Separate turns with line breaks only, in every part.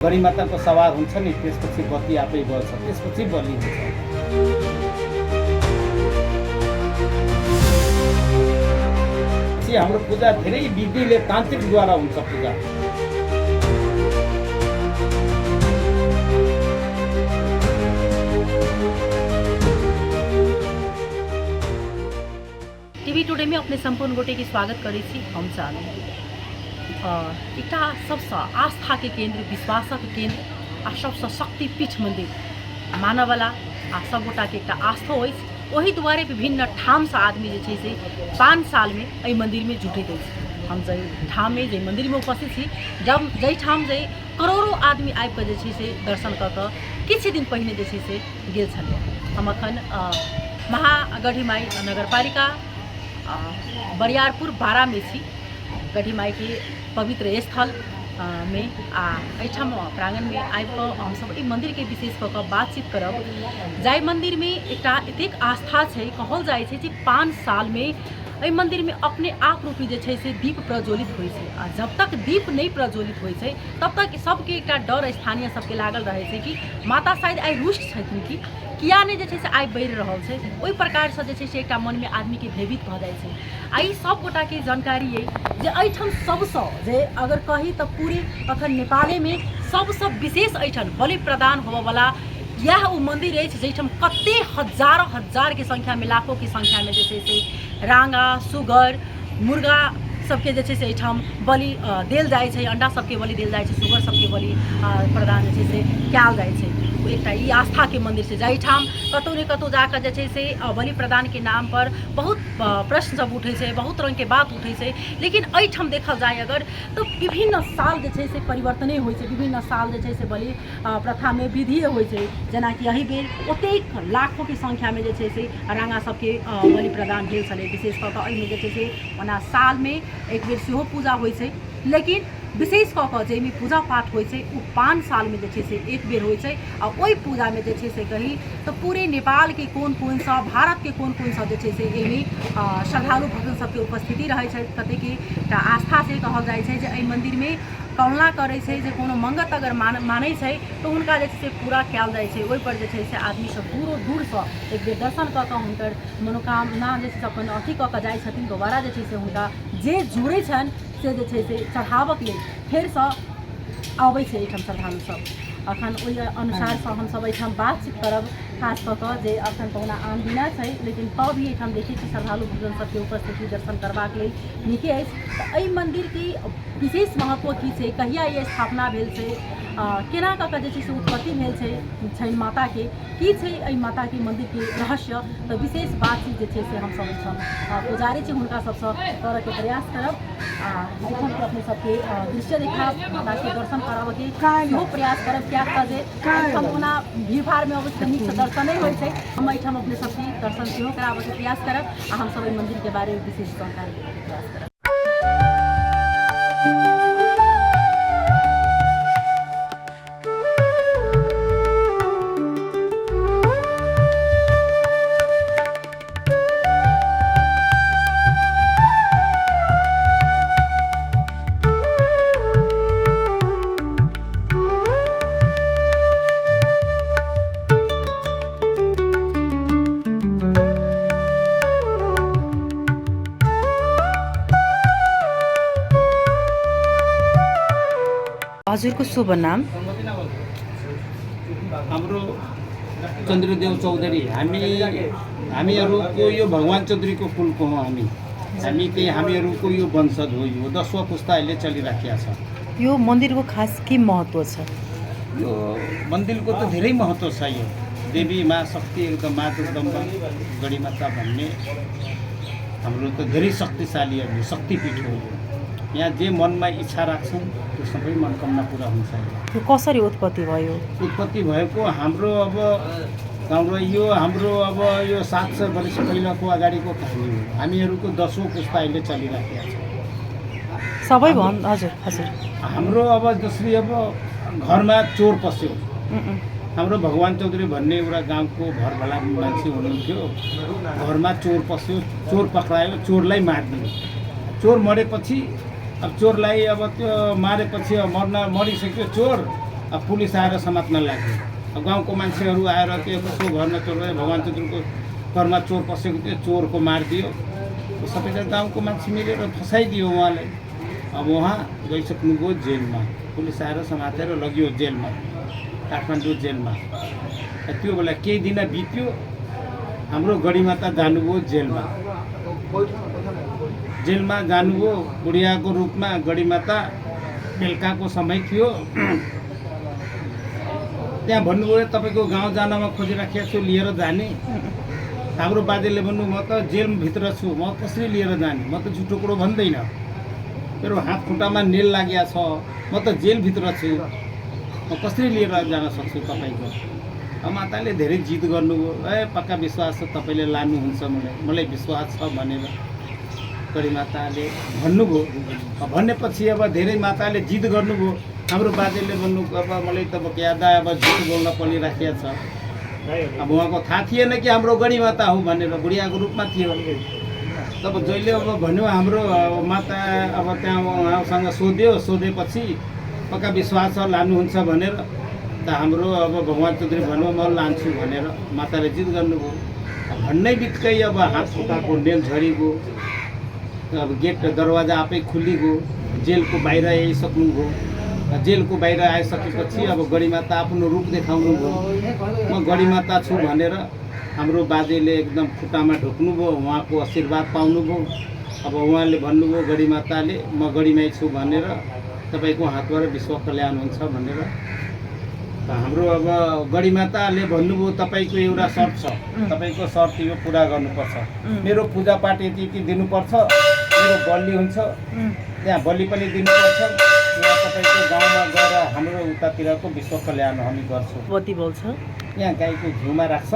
गणिमाताको सवार हुन्छ नि, त्यसपछि बत्ती आफै बल्छ, त्यसपछि बलि हुन्छ। हाम्रो पूजा धेरै विधिले तान्त्रिकद्वारा हुन्छ पूजा।
टीवी टुडे में अपने संपूर्ण गोटे की स्वागत करै छी हम चाहू एकटा सबसे आस्था के केंद्र, विश्वास के केंद्र आ सबसे शक्तिपीठ मंदिर मानवला आ सब गोटा के एकटा आस्था हो। वही दुआरे विभिन्न ठाम से आदमी जे से 5 साल में एहि मंदिर में जुटैत अछि। हम जै ठाम में जै मंदिर में उपस्थित छी, जब जै ठाम जै करोड़ों आदमी आबि कऽ जे से दर्शन कऽ कऽ किछु दिन पहिने जे से गेल छलै। हम अखन महागढ़ी माई नगरपालिका बरियारपुर 12 में छी। गढ़ी माई के पवित्र स्थल में एहिठाम प्रांगण में आबि कऽ हम सब ई मंदिर के विशेष कऽ कऽ बातचीत करब। जाय मंदिर में एकटा एतेक आस्था छै, कहल जाइ छै जे 5 साल में एहि मंदिर में अपने आप रूपी जे छै से दीप प्रज्वलित होइ छै। आ जब तक दीप नहीं प्रज्वलित होइ छै तब तक सबके एकटा डर स्थानीय सबके लागल रहे छै कि माता शायद आइ रुष्ट छथिन कि किया नहीं जे छै से आइ बढ़ि रहल छै। ओहि प्रकार से जे छै से एकटा मन में आदमी के भयभीत भऽ जाइ छै। आई सब गोटा के जानकारी है जे एहिठाम सबसँ जे अगर कही तो पूरे अखन नेपाले में सबसँ विशेष एहिठाम बलि प्रदान होबऽ वाला यह वो मंदिर है जैठाम कते हजार के संख्या में, लाखों की संख्या में जे से रांगा, सुगर, मुर्गा सबके जे से एहिठाम बलि देल जाइ छै, अंडा सबके बलि देल जाइ छै, सुगर सबके बलि प्रदान जे से कयल जाइ छै। एकटा ई आस्था के मंदिर से जाहिठाम कतौ ने कतौ जाकर जे से बलि प्रदान के नाम पर बहुत प्रश्न सब उठे छै, बहुत रंग के बात उठे छै। लेकिन एहिठाम देखल जाए अगर तो विभिन्न साल जे से परिवर्तने होइ छै, विभिन्न साल जे से बलि प्रथा में विधि होइ छै। जेना कि एहि बेर ओतेक लाखों की संख्या में जे से रांगा सबके बलि प्रदान भेल छलै। विशेष कऽ कऽ एहिमे जे से ओना साल में एक बेर सेहो पूजा होइ छै, लेकिन विशेष कऽ कऽ जाहिमे पूजा पाठ होइ छै ओ 5 साल में जे से एक बेर होइ छै। आ ओहि पूजा में जे से कही तो पूरे नेपाल के कोन सा, भारत के कोन सा जे से एहिमे श्रद्धालु भक्तन सबके उपस्थिति रहे छै। कते के आस्था से कहल जाइ छै जे एहि मंदिर में करुणा करे छै, जे कोनो मंगत अगर मानै छै तो हुनका जे से पूरा कयल जाइ छै। ओहि पर जे छै से आदमी सब दूर से एक बेर दर्शन कऽ कऽ हुनकर मनोकामना जे से अपन अथी कऽ कऽ जाइ छथिन। दोबारा जे छै से हुनका जे जुड़ै छनि से जे छै से चढ़ावक लेल फेर से आबै छै एहिठाम श्रद्धालु सब। अखन ओहि अनुसार से हम सब एहिठाम बातचीत करब, खास कऽ कऽ जे अखन कहुना आन दिना छै, लेकिन तब भी एहिठाम देखै छी श्रद्धालु भक्तजन सबके उपस्थिति दर्शन करबाक लेल नीके अछि। तऽ एहि मंदिर की विशेष महत्व की छै, कहिया ये स्थापना भेल छै, केना कऽ जे छै से उत्पत्ति भेल छै माता के, की छै एहि माता के मंदिर के रहस्य, तो विशेष बातचीत जे छै से हम सब एहिठाम पुजारी छी हुनका सबसँ करऽ के प्रयास करब। एहिठाम के अपने सबके दृश्य देखाब, माता के दर्शन कराबऽ के सेहो प्रयास करब। क्या हम ओना भीड़ भाड़ में अवश्य नीक से दर्शन नहीं होइ छै, हम एहिठाम अपने सबके दर्शन सेहो कराबऽ के प्रयास करब आ हम सब एहि मंदिर के बारे में विशेष जानकारी देबऽ के प्रयास करब। हजुरको शुभ नाम?
हाम्रो चन्द्रदेव चौधरी। हामीहरूको यो भगवान चौधरीको कुलको हो। हामीहरूको यो वंशज हो। यो 10वां पुस्ता अहिले चलिराखेको छ।
यो मन्दिरको खास के महत्व छ?
यो मन्दिरको त धेरै महत्व छ। यो देवी माँ शक्ति एकदम माँ जगदम्बा गढीमाता भन्ने हाम्रो त धेरै शक्तिशाली शक्तिपीठ हो। यहाँ जे मनमा इच्छा राख्छन् त्यो सबै मनोकामना पुरा हुन्छ।
यो कसरी उत्पत्ति भयो?
उत्पत्ति भएको हाम्रो अब यो 700 वर्ष पहिलाको अगाडिको कहानी हो। हामीहरूको 10वां पुस्ता अहिले चलिराखेको छ।
सबै हजुर
हाम्रो अब जसरी अब घरमा चोर पस्यो, हाम्रो भगवान चौधरी भन्ने एउटा गाउँको घरवाला मान्छे हुनुहुन्थ्यो। घरमा चोर पस्यो, चोर पक्रायो, चोरलाई मारिदियो। चोर मरेपछि अब चोरलाई अब त्यो मारेपछि मरिसक्यो चोर, अब पुलिस आएर समात्न लाग्यो। अब गाउँको मान्छेहरू आएर त्यो कसको घरमा चोर भयो, भगवान् चन्द्रको घरमा चोर पसेको थियो, चोरको मारिदियो। सबैजना गाउँको मान्छे मिलेर फसाइदियो उहाँलाई। अब उहाँ गइसक्नुभयो जेलमा, पुलिस आएर समातेर लग्यो जेलमा, काठमाडौँ जेलमा। त्यो बेला केही दिन बित्यो, हाम्रो गढीमाता जानुभयो जेलमा। जेलमा जानुभयो बुढियाको रूपमा गढीमाता। बेलुकाको समय थियो, त्यहाँ भन्नुभयो तपाईँको गाउँ जानमा खोजिराखेको छु, लिएर जाने। हाम्रो बाजेले भन्नु म त जेलभित्र छु, म कसरी लिएर जाने, म त झुटो कुरो भन्दैन, मेरो हात खुट्टामा नेल लागेको छ, म त जेलभित्र छु, म कसरी लिएर जान सक्छु तपाईँको। माताले धेरै जिद गर्नुभयो, पक्का विश्वास छ तपाईँले लानुहुन्छ, मलाई विश्वास छ भनेर गढीमाताले भन्नुभयो। भनेपछि अब धेरै माताले जिद गर्नुभयो। हाम्रो बाजेले भन्नु अब मलाई त याद आयो, अब झुट बोल्न परिराखेको छ। अब उहाँको थाहा थिएन कि हाम्रो गढीमाता हो भनेर, बुढियाको रूपमा थियो। तब जहिले अब भन्यो हाम्रो माता, अब त्यहाँ उहाँसँग सोधेपछि पक्का विश्वास छ लानुहुन्छ भनेर, त हाम्रो अब भगवान् चौधरी भन्नु म लान्छु भनेर माताले जिद गर्नुभयो। भन्नै बित्तिकै अब हात खुट्टाको नेल झरिगयो, अब गेट दरवाजा आफै खुलिगयो, जेलको बाहिर आइसक्नुभयो। जेलको बाहिर आइसकेपछि अब गढीमाता आफ्नो रूप देखाउनु भयो, म गढीमाता छु भनेर हाम्रो बाजेले एकदम खुट्टामा ढोक्नुभयो, उहाँको आशीर्वाद पाउनुभयो। अब उहाँले भन्नुभयो गढीमाताले, म गढीमाई छु भनेर, तपाईँको हातबाट विश्व कल्याण हुन्छ भनेर। हाम्रो अब गढीमाताले भन्नुभयो तपाईँको एउटा शर्त छ, तपाईँको शर्त यो पुरा गर्नुपर्छ, मेरो पूजापाठ यति दिनुपर्छ, मेरो बलि हुन्छ त्यहाँ बलि पनि दिनुपर्छ, यहाँ तपाईँको गाउँमा गएर हाम्रो उतातिरको विश्व कल्याण हामी गर्छौँ।
बत्ती बल्छ
यहाँ गाईको घिउमा राख्छ,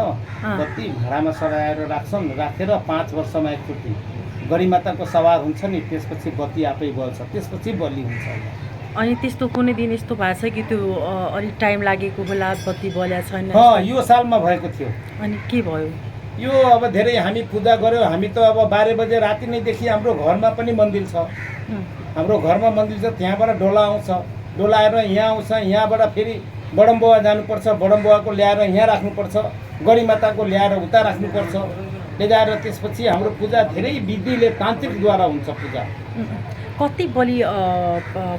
बत्ती भाँडामा सराएर राख्छन्, राखेर 5 वर्षमा एकचोटि गढीमाताको सवार हुन्छ नि, त्यसपछि बत्ती आफै बल्छ, त्यसपछि बलि हुन्छ।
अनि त्यस्तो कुनै दिन यस्तो भएको छ कि त्यो अलिक टाइम लागेको बेला बत्ती बल्या छैन?
यो सालमा भएको थियो।
अनि के भयो?
यो अब धेरै हामी पूजा गऱ्यौँ। हामी त अब 12 बजे राति नैदेखि हाम्रो घरमा पनि मन्दिर छ, हाम्रो घरमा मन्दिर छ, त्यहाँबाट डोला आउँछ, डोला आएर यहाँ आउँछ, यहाँबाट फेरि बडम्बुवा जानुपर्छ, बडम्बुवाको ल्याएर यहाँ राख्नुपर्छ, गढीमाताको ल्याएर उता राख्नुपर्छ, ल्याएर त्यसपछि हाम्रो पूजा धेरै विधिले तान्त्रिकद्वारा हुन्छ पूजा।
कति बलि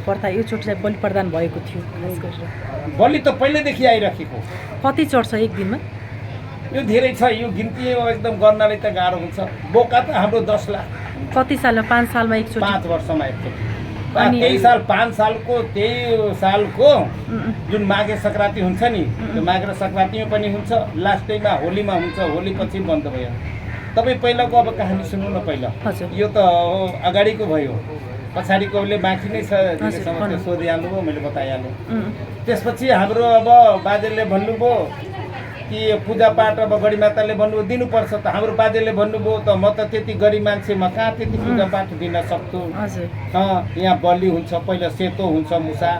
पर्दा योचोटि चाहिँ बलि प्रदान भएको थियो? खास गरेर
बलि त पहिल्यैदेखि आइराखेको।
कति चढ्छ एक दिनमा?
यो धेरै छ, यो गिन्ती एकदम गर्नलाई त गाह्रो हुन्छ। बोका त हाम्रो 10 लाख।
कति सालमा? 5 सालमा एकचोटि?
5 वर्षमा एकचोटि। त्यही साल 5 सालको त्यही सालको जुन माघे सङ्क्रान्ति हुन्छ नि, त्यो माघे सङ्क्रान्तिमा पनि हुन्छ, लास्टैमा होलीमा हुन्छ, होली पछि बन्द भयो। तपाईँ पहिलाको अब कहानी सुन्नु न पहिला। यो त अगाडिको भयो, पछाडिकोले बाँकी नै छ, त्यो सोधिहाल्नुभयो, मैले बताइहालेँ। त्यसपछि हाम्रो अब बाजेले भन्नुभयो कि पूजापाठ अब गढीमाताले भन्नुभयो दिनुपर्छ, त हाम्रो बाजेले भन्नुभयो त म त त्यति गरिब मान्छे, म कहाँ त्यति पूजापाठ दिन सक्छु। यहाँ बलि हुन्छ, पहिला सेतो हुन्छ, मुसा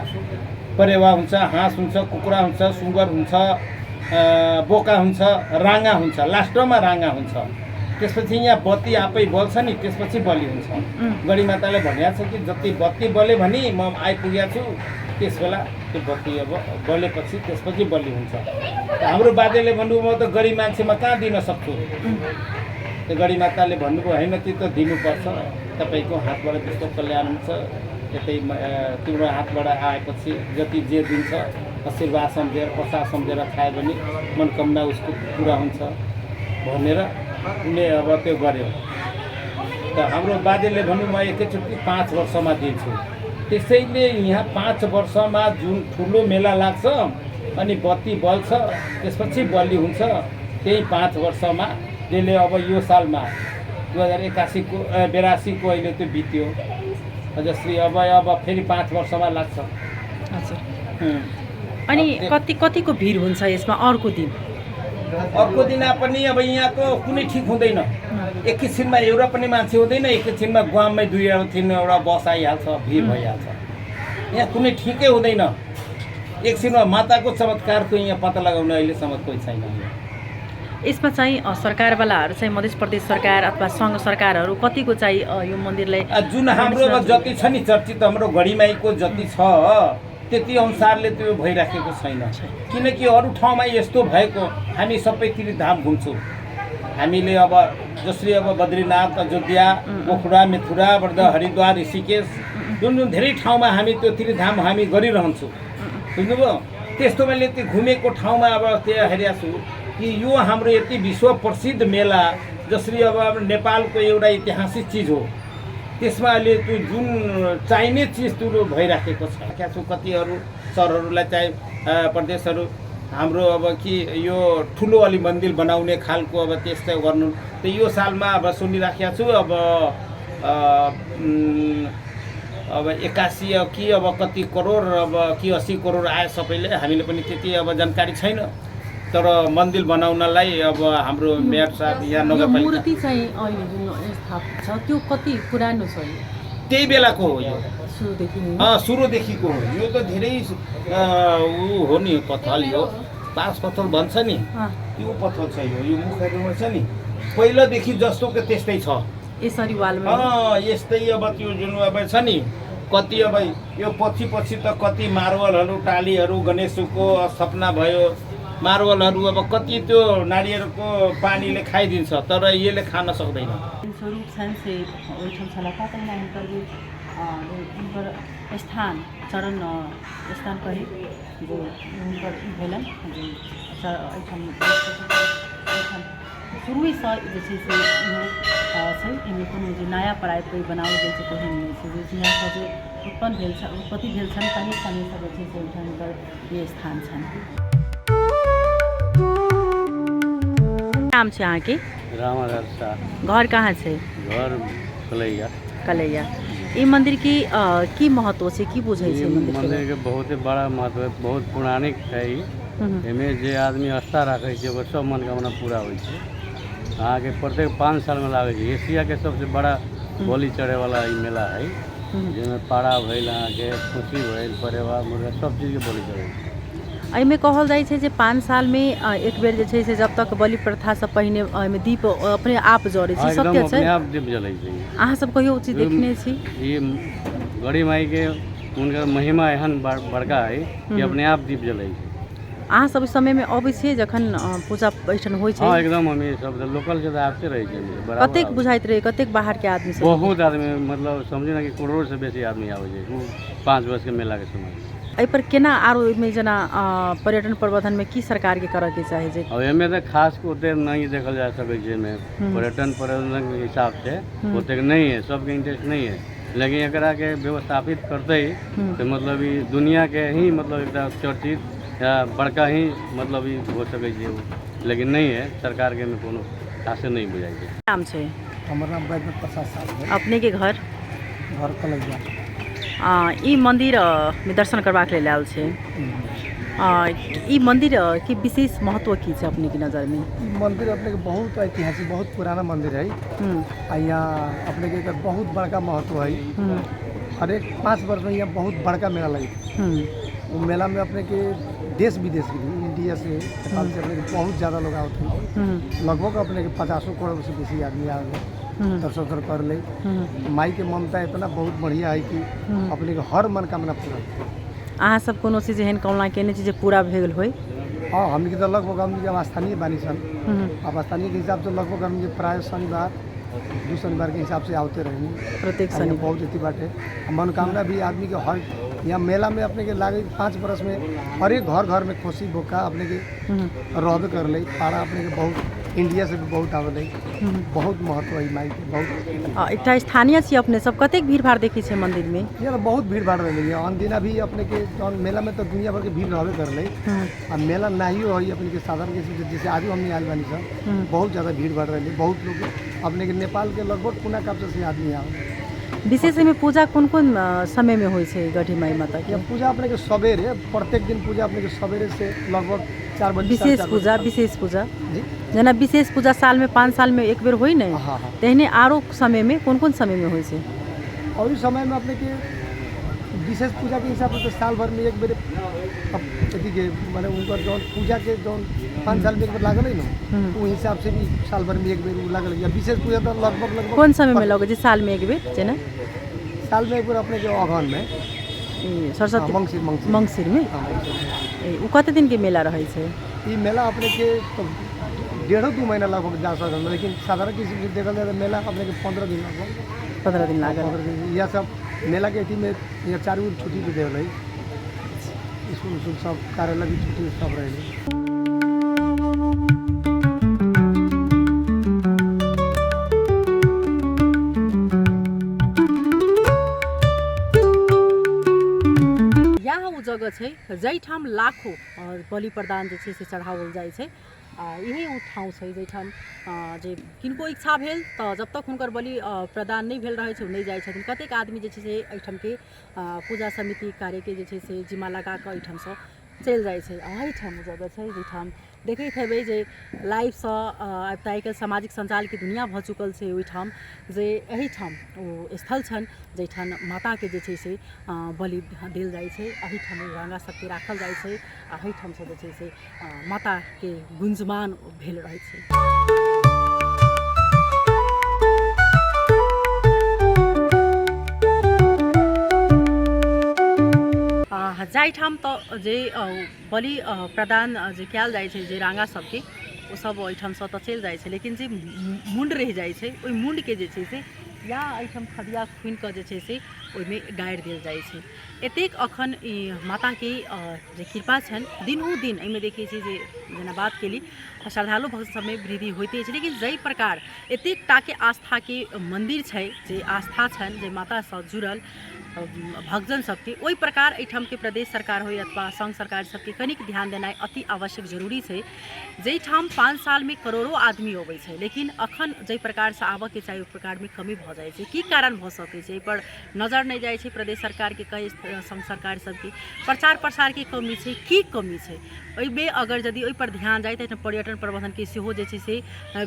परेवा हुन्छ, हाँस हुन्छ, कुखुरा हुन्छ, सुँगर हुन्छ, बोका हुन्छ, राँगा हुन्छ, लास्टमा राँगा हुन्छ। त्यसपछि यहाँ बत्ती आफै बल्छ नि, त्यसपछि बलि हुन्छ। गढीमाताले भनेको छ कि जति बत्ती बल्यो भने म आइपुगेको छु, त्यस बेला त्यो बत्ती अब बलेपछि त्यसपछि बलि हुन्छ। हाम्रो बाजेले भन्नुभयो म त गरिब मान्छेमा कहाँ दिन सक्छु। त्यो गढीमाताले भन्नुभयो होइन त्यो त दिनुपर्छ, तपाईँको हातबाट विश्व कल्याण हुन्छ, यतै तिम्रो हातबाट आएपछि जति जे दिन्छ आशीर्वाद सम्झेर प्रसाद सम्झेर खायो भने मनोकामना उसको पुरा हुन्छ भनेर उसले अब त्यो गर्यो। त हाम्रो बाजेले भन्नु म एकैचोटि 5 वर्षमा दिन्छु। त्यसैले यहाँ 5 वर्षमा जुन ठुलो मेला लाग्छ अनि बत्ती बल्छ, त्यसपछि बलि हुन्छ, त्यही 5 वर्षमा जसले अब यो सालमा 2081 को 82 को अहिले त्यो बित्यो, जसले अब फेरि 5 वर्षमा लाग्छ।
अनि कतिको भिड हुन्छ यसमा? अर्को दिन
पनि अब यहाँको कुनै ठिक हुँदैन, एकैछिनमा एउटा पनि मान्छे हुँदैन, एकैछिनमा गाउँमै 2-3 बस आइहाल्छ, भिड भइहाल्छ। यहाँ कुनै ठिकै हुँदैन, एकछिनमा माताको चमत्कारको यहाँ पत्ता लगाउन अहिलेसम्म कोही छैन।
यसमा चाहिँ सरकारवालाहरू चाहिँ मध्य प्रदेश सरकार अथवा सङ्घ सरकारहरू कतिको चाहिँ यो मन्दिरलाई
जुन हाम्रो जति छ नि चर्चित हाम्रो गढीमाईको जति छ त्यति अनुसारले त्यो भइराखेको छैन। किनकि अरू ठाउँमा यस्तो भएको हामी सबैतिर धाम घुम्छौँ। हामीले अब जसरी अब बद्रीनाथ, अयोध्या, पोखरा, मथुरा, वर्धा, हरिद्वार, ऋषिकेश जुन जुन धेरै ठाउँमा हामी त्यो तीर्थधाम हामी गरिरहन्छौँ। बुझ्नुभयो? त्यस्तो मैले त्यो घुमेको ठाउँमा अब त्यहाँ हेरेको छु कि यो हाम्रो यति विश्व प्रसिद्ध मेला जसरी अब नेपालको एउटा ऐतिहासिक चिज हो, त्यसमा अहिले त्यो जुन चाहिने चिज त्यो भइराखेको छ। क्या छु कतिहरू सहरहरूलाई चाहिँ प्रदेशहरू हाम्रो अब कि यो ठुलो अलि मन्दिर बनाउने खालको अब त्यस्तै गर्नु। त यो सालमा अब सुनिराखेको छु अब 81 कि अब कति करोड अब कि 80 करोड आयो सबैले। हामीले पनि त्यति अब जानकारी छैन, तर मन्दिर बनाउनलाई अब हाम्रो मेयर साहब यहाँ नगरपालिका
मूर्ति चाहिँ अहिले जुन स्थापित छ त्यो कति पुरानो छ?
त्यही बेलाको हो यो,
सुरुदेखि
सुरुदेखिको हो। यो त धेरै ऊ हो नि पत्थर, यो बाँस पत्थर भन्छ नि, त्यो पत्थर छ। यो मुखहरूमा छ नि पहिलादेखि जस्तोको त्यस्तै छ।
यसरी वालमा
यस्तै अब त्यो जुन अब छ नि कति अब यो पछि त कति मार्बलहरू, टालीहरू, गणेशको सपना भयो, मार्बलहरू अब कति त्यो नारियलको पानीले खाइदिन्छ, तर यसले खान सक्दैन।
स्वरूप छन् से ओइठन छलका तैना उनकर स्थान चरण स्थान कहे जो उनकर भेलन शुरू से जे छै से एहिमे कोनो जे नया पढ़ाई कोई बनाओल गेल छै कोहन नहि छै। जे यहाँ जे उत्पत्ति भेल छन् ताहि समय जे छै से ओहिठाम हुनकर ये स्थान छन्। नाम छै अहाँके?
रामाधर शाह।
घर कहाँ छै?
घर कलैया।
कलैया। ई मंदिर की महत्व छै, की बुझै छै मंदिर?
मंदिर के बहुत ही बड़ा महत्व है, बहुत पौराणिक है। एमे जे आदमी आस्था रखे छै ओकर सब मनोकामना पूरा होइ छै। अहाँ के प्रत्येक 5 साल में लागे छै। एशिया के सबसे बड़ा बलि चढ़े वाला ई मेला है, जेमे पाड़ा भइल, अहाँ के खुशी भइल, परेवा मुर्गा सब चीज के बलि चढ़े छै।
एहिमे कहल जाइ छै जे 5 साल में एक बेर जे छै से जब तक बलि प्रथा से पहिने एहिमे दीप अपने आप जड़ै छै, सत्य छै?
अपने आप दीप जलै छै।
अहाँ सब कहियो चीज देखने छी?
ई गड़ी माई के उनकर महिमा एहन बड़का है कि अपने आप दीप जलै छै।
अहाँ सब समय में अबै छियै जखन पूजा एहिठाम होइ छै?
हाँ एकदम, हमें सब लोकल से आते रहे छै।
कतेक बुझाइत रहे, कतेक बाहर के आदमी सब?
बहुत आदमी, मतलब समझे ना कि करोड़ से बेसी आदमी आबै छै 5 वर्ष के मेला के समय।
एहि पर केना आरो में जना पर्यटन प्रबंधन में की सरकार के करऽ के चाही छै?
अब एमे तो खास ओते नहीं देखल जा सकै छै। में पर्यटन प्रबंधन के हिसाब से ओते नहीं है, सबके इंटरेस्ट नहीं है, लेकिन एकरा के व्यवस्थापित करते तो मतलब ई दुनिया के ही मतलब एक चर्चित या बड़का ही मतलब ई हो सकै छै, लेकिन नहीं है। सरकार के में कोनो खासे नहीं बुझाई छै।
नाम छै?
हमर नाम बैद्यनाथ प्रसाद साहब है।
अपने के घर?
घर कलैया।
ई मंदिर में दर्शन करबाक लेल आयल छै। ई मंदिर के विशेष महत्व की छै अपने की नज़र में?
मंदिर अपने के बहुत ऐतिहासिक, बहुत पुराना मंदिर है। यहाँ अपने के एकर बहुत बड़का महत्व है। हर एक 5 वर्ष में यहाँ बहुत बड़का मेला लगे। वो मेला में अपने के देश विदेश के इंडिया से, नेपाल से अपने के बहुत ज़्यादा लोग आते हैं। लगभग अपने के 50 करोड़ से बेसी आदमी आ गए दर्शन कर ले। माई के ममता इतना बहुत बढ़िया है कि अपने के हर मनोकामना पूरा।
अहाँ सब कोनो चीज एहन कामना केने छी जे पूरा भेल होय?
हाँ, हम के तो लगभग हम के स्थानीय बानी सन। अब स्थानीय के हिसाब से लगभग हम के प्राय शनिवार 2 शनिवार के हिसाब से आते रहेंगे
प्रत्येक शनिवार।
बहुत इतनी बाटे मनोकामना भी आदमी के हर यहाँ मेला में अपने के लागे 5 वर्ष में हर एक घर में खुशी भोका अपने के रहबे कर ले। पाड़ा अपने के बहुत इंडिया से भी बहुत आवे, बहुत महत्व है माई के। बहुत
एकटा स्थानीय छी अपने सब, कतेक भीड़ भाड़ देखी छै मंदिर में?
यहाँ बहुत भीड़ भाड़ रही है। अनदिना भी अपने के जौन मेला में तो दुनिया भर के भीड़ रहबे कर ले। अब मेला नहीं हो अपने के साधारण के जैसे आज हमने आयल बानी सब, बहुत ज़्यादा भीड़ भाड़ रही है। बहुत लोग अपने के नेपाल के लगभग पुना काप्चा से आदमी आवे।
विशेष में पूजा कौन कौन समय में होय छै गढ़ी माई माता के?
पूजा अपने के सवेरे, प्रत्येक दिन पूजा अपने के सवेरे से लगभग 4 बजे।
विशेष पूजा जना विशेष पूजा साल में 5 साल में एक बेर होई नहीं?
हाँ।
तेहने आरो समय में कौन समय में होय छै?
और इस समय में अपने के विशेष पूजा के हिसाब से साल भर में एक बेर अथी के माने उनकर जौन पूजा के जौन 5 साल में एक बेर लागल है ना, वो हिसाब से भी साल भर में एक बेर लागल है। विशेष पूजा तो लगभग
कौन समय में लगे जी साल में एक बेर? जेना
साल में एक बेर अपने के अगहन में
सरस्वती
मंगसिर मंगसिर
मंगसिर में
हाँ, मंगसिर।
उ कते दिन के मेला रहे छे?
ये मेला अपने के तो 1.5-2 महीना लगभग जा सकता है, लेकिन साधारण किसी भी देखल जाए तो मेला अपने के 15 दिन लगभग
15 दिन लागल।
15 दिन यह सब मेला के अथी में यहाँ 4 दिन छुट्टी भी देवल है, स्कूल उस्कूल सब कार्यालय भी छुट्टी सब रहे।
यहाँ उ जगह छै जैठाम लाखों बलि प्रदान जे छै से चढ़ाओल जाइ छै। यही उ ठाउँ छै जैठाम जे किनको इच्छा भेल तऽ जब तक हुनकर बलि प्रदान नहीं भेल रहै छै नहीं जाइ छथिन। कतेक आदमी जे छै से एहिठाम के पूजा समिति कार्य के जे छै से जिम्मा लगा कऽ एहिठाम सँ चलि जाइ छै। एहिठाम जगह छै जैठाम देखैत हेबै जे लाइव सँ आब तऽ आइकाल्हि सामाजिक संजाल के दुनिया भऽ चुकल छै। ओहिठाम जे एहिठाम ओ स्थल छनि जैठाम माता के जे छै से बलि देल जाइ छै। एहिठाम रांगा सबके राखल जाइ छै आ एहिठाम सँ जे छै से माता के गुंजमान भेल रहै छै। जाहिठाम तऽ जे बलि प्रदान जे कयल जाइ छै जे रांगा सबके ओ सब ओहिठामसँ तऽ चलि जाइ छै, लेकिन जे मुंड रहि जाइ छै ओहि मुंडके जे छै से या एहिठाम खदिया खुनि कऽ जे छै से ओहिमे गाड़ि देल जाइ छै। एतेक अखन ई माताके जे कृपा छनि दिनहु दिन एहिमे देखै छी जे जेना बात केली श्रद्धालु भक्त सबमे वृद्धि होइते छै, लेकिन जाहि प्रकार एतेक टाके आस्थाके मन्दिर छै जे आस्था छनि जे मातासँ जुड़ल भक्तजन सबके, ओहि प्रकार एहिठामके प्रदेश सरकार हो अथवा संघ सरकार सबके कनिक ध्यान देनाइ अति आवश्यक जरूरी छै। जाहिठाम 5 सालमे करोड़ों आदमी अबै छै, लेकिन अखन जाहि प्रकारसँ आबऽके चाही ओहि प्रकारमे कमी भऽ जाइ छै। की कारण भऽ सकै छै एहिपर नजर नहि जाइ छै प्रदेश सरकारके कई संघ सरकार सबके? प्रचार प्रसारके कमी छै, की कमी छै? ओहिमे अगर यदि ओहिपर ध्यान जाइ तऽ पर्यटन प्रबंधनके सेहो जे छै से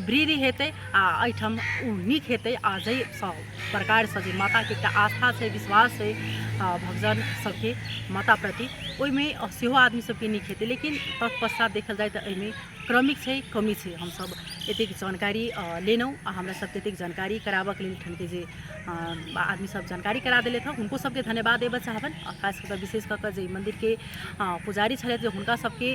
वृद्धि हेतै आ एहिठाम नीक हेतै। आ जाहि प्रकारसँ जे माताके एकटा आस्था छै विश्वास छै भक्तजन सबके माता प्रति, ओहिमे सेहो आदमी सबके नीक हेतै। लेकिन तत्पश्चात देखल जाए तऽ एहिमे क्रमिक छै, कमी छै। हमसब एतेक जानकारी लेनहुँ आ हमरा सबके एतेक जानकारी कराबऽके लेल ठनके जे आदमी सब जानकारी करा देले था हुनको सबके धन्यवाद देबऽ चाहबनि। खास कऽ विशेष कऽ कऽ जे मन्दिरके पुजारी छलथि जे हुनका सबके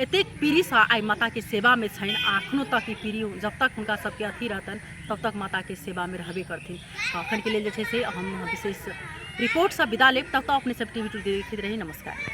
एतेक पीढ़ीसँ आइ माताके सेवामे छनि, एखनो तक ई पीढ़ी जब तक हुनका सबके अथी रहतनि तब तक माताके सेवामे रहबे करथिन। अखनके लेल जे छै से हम विशेष रिपोर्टसँ विदा लेब। तब तक अपने सब टीवी देखैत रही। नमस्कार।